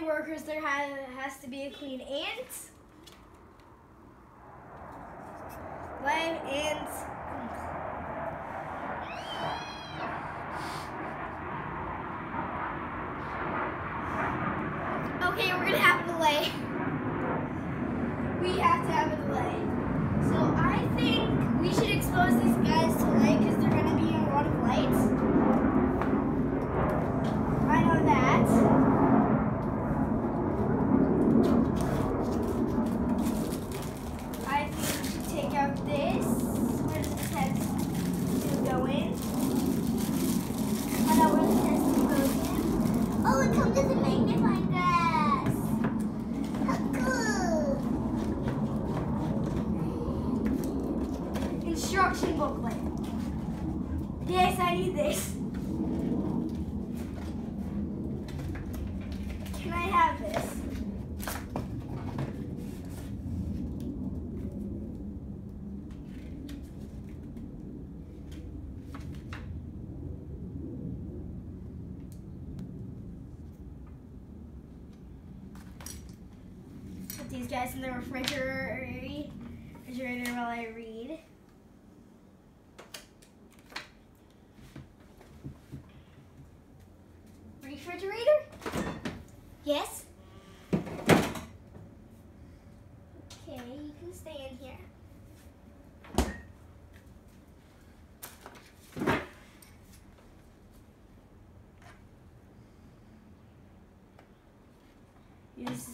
workers, there has to be a queen ant. Live ants. Okay, we're gonna have a delay. We have to have a delay. So I think we should expose these guys to light because they're gonna be in a lot of lights. I know that. I think we should take out this. Where does the text go in? I know where the text goes in. Oh, it comes with a magnifying glass. How cool. Instruction booklet. Yes, I need this. Can I have this? Put these guys in the refrigerator while I read. Refrigerator? Yes. Okay, you can stay in here. Use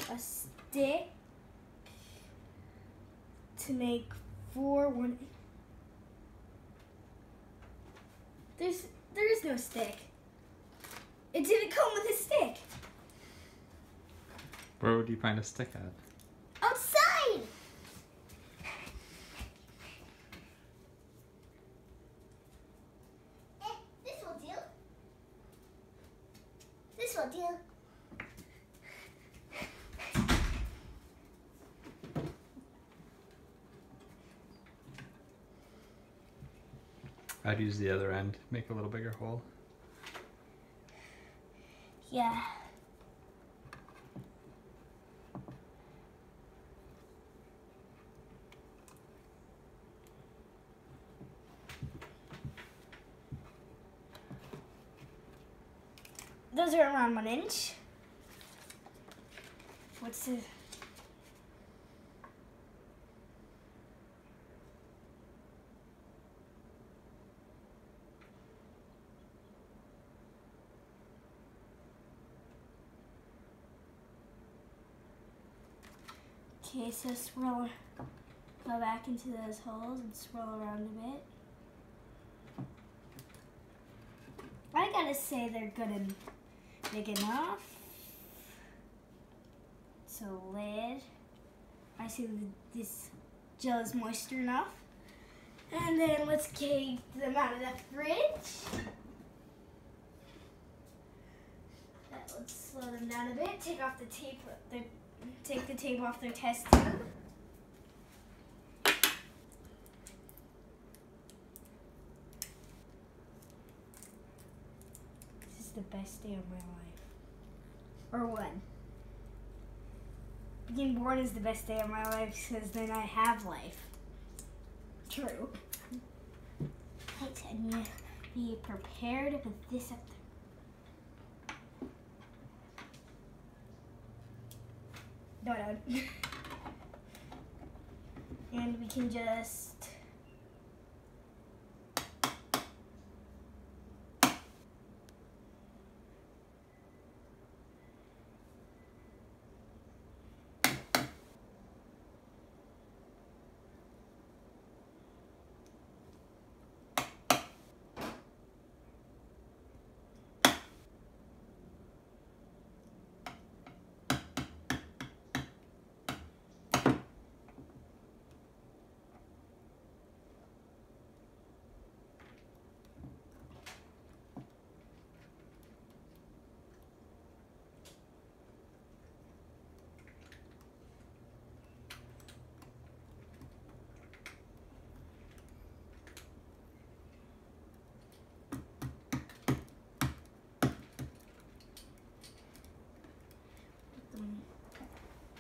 a stick to make 4-1. There is no stick. It didn't come with a stick. Where would you find a stick at? Outside. This will do. This will do. I'd use the other end, make a little bigger hole. Yeah. Those are around 1 inch. What's the... Okay, so swirl, go back into those holes and swirl around a bit. I gotta say they're good and big enough. So lid. I see this gel is moist enough. And then let's take them out of the fridge. Let's slow them down a bit. Take off the tape. Take the tape off their test tube. This is the best day of my life. Or one. Being born is the best day of my life because then I have life. True. Right, and be prepared to put this up there. No. And we can just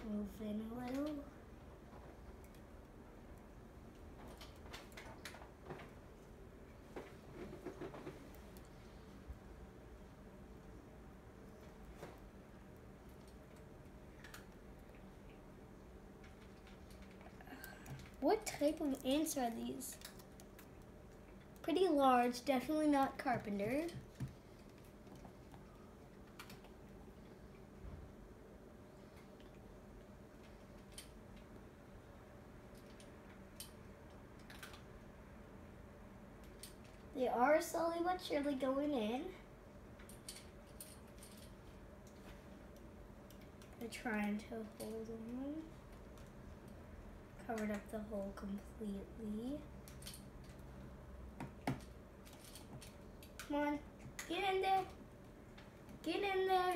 move in a little. What type of ants are these? Pretty large, definitely not carpenter. They are slowly but surely going in. They're trying to hold on. Covered up the hole completely. Come on, get in there. Get in there.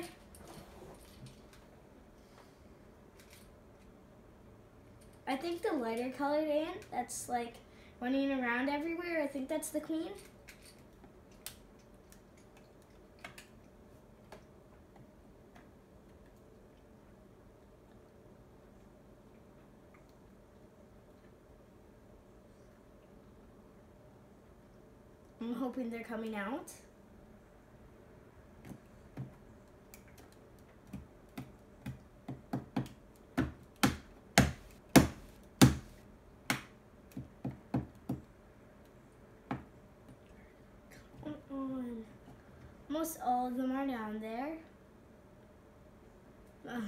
I think the lighter colored ant that's like running around everywhere, I think that's the queen. I'm hoping they're coming out. Come on. Almost all of them are down there. Ugh.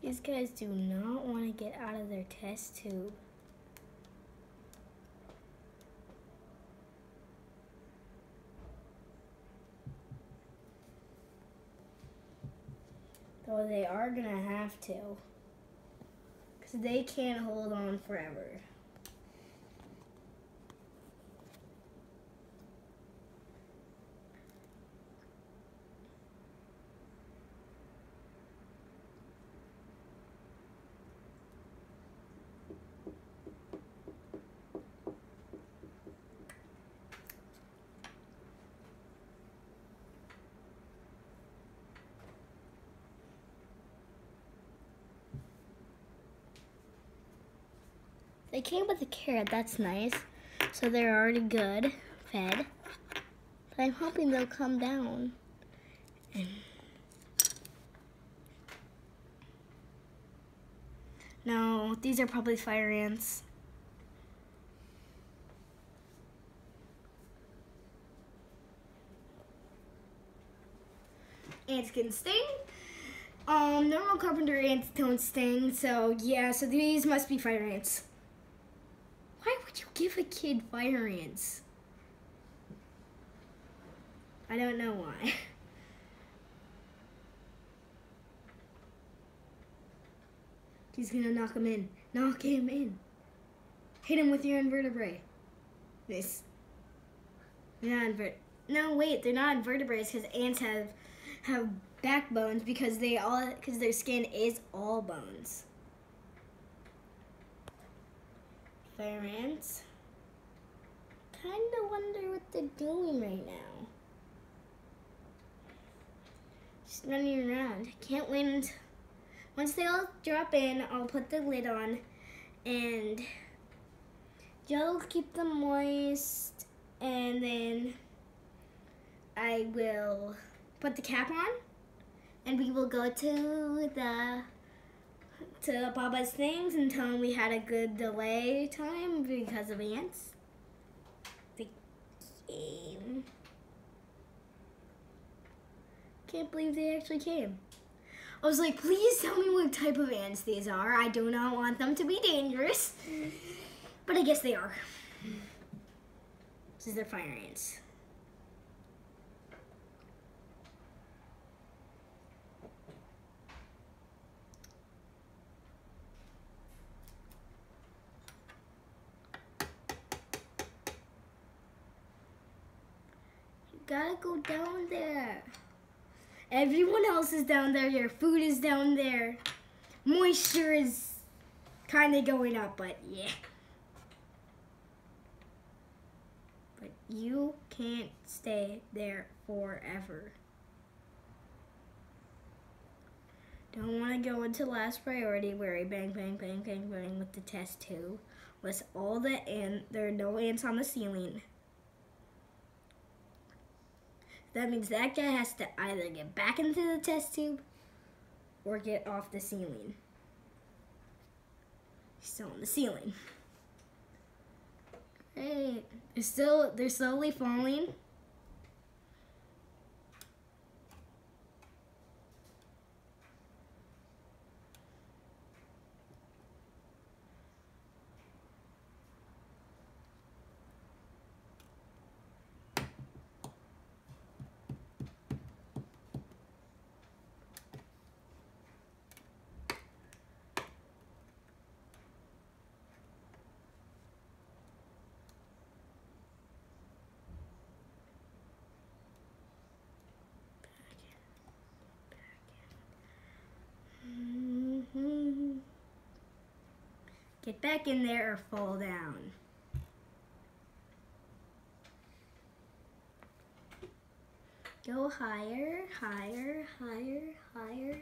These guys do not want to get out of their test tube. Though they are gonna have to, because they can't hold on forever. They came with a carrot, that's nice. So they're already good, fed. But I'm hoping they'll come down. No, these are probably fire ants. Ants can sting. Normal carpenter ants don't sting, so yeah, so these must be fire ants. Why would you give a kid fire ants? I don't know why. He's gonna knock him in. Knock him in. Hit him with your invertebrate. This. No, wait, they're not invertebrates because ants have backbones because their skin is all bones. Fire ants. Kinda wonder what they're doing right now. Just running around. Can't wait until once they all drop in, I'll put the lid on and you'll keep them moist, and then I will put the cap on and we will go to Baba's things and tell him we had a good delay time because of ants. The game. Can't believe they actually came. I was like, please tell me what type of ants these are. I do not want them to be dangerous. But I guess they are. These are fire ants. gotta go down there. Everyone else is down there. Your food is down there. Moisture is kind of going up, but yeah. But you can't stay there forever. Don't want to go into last priority where I bang, bang, bang, bang, bang with the test tube. With all the ants, there are no ants on the ceiling. That means that guy has to either get back into the test tube or get off the ceiling. He's still on the ceiling. Great. They're slowly falling. Get back in there or fall down. Go higher, higher, higher, higher.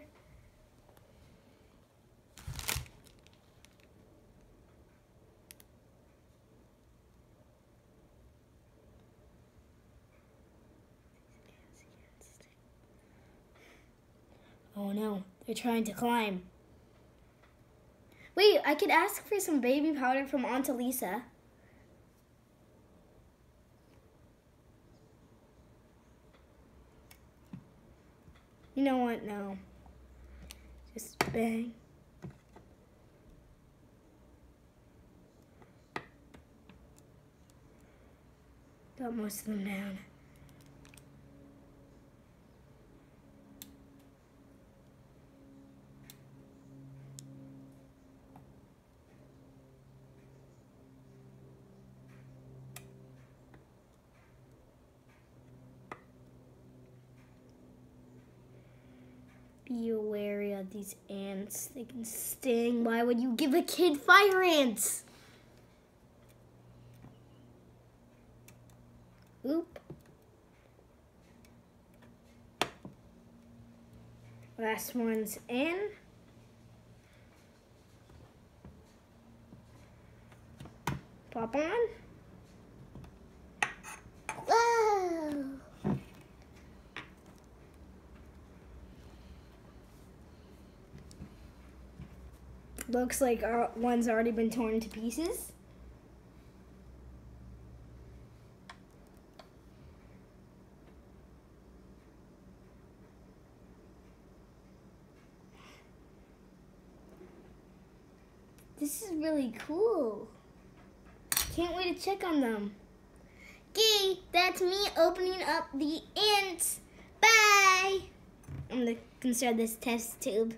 Oh no, they're trying to climb. Wait, I could ask for some baby powder from Aunt Lisa. You know what? No. Just bang. Got most of them down. Be wary of these ants. They can sting. Why would you give a kid fire ants? Oop. Last one's in. Pop on. Whoa. Looks like one's already been torn to pieces. This is really cool. Can't wait to check on them. Okay, that's me opening up the ants. Bye. I'm gonna consider this test tube.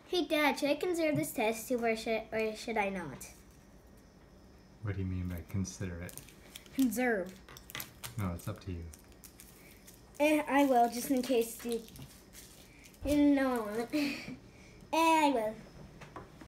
Hey Dad, should I consider this test tube or should I not? What do you mean by consider it? Conserve. No, it's up to you. I will, just in case you know I won't. I will.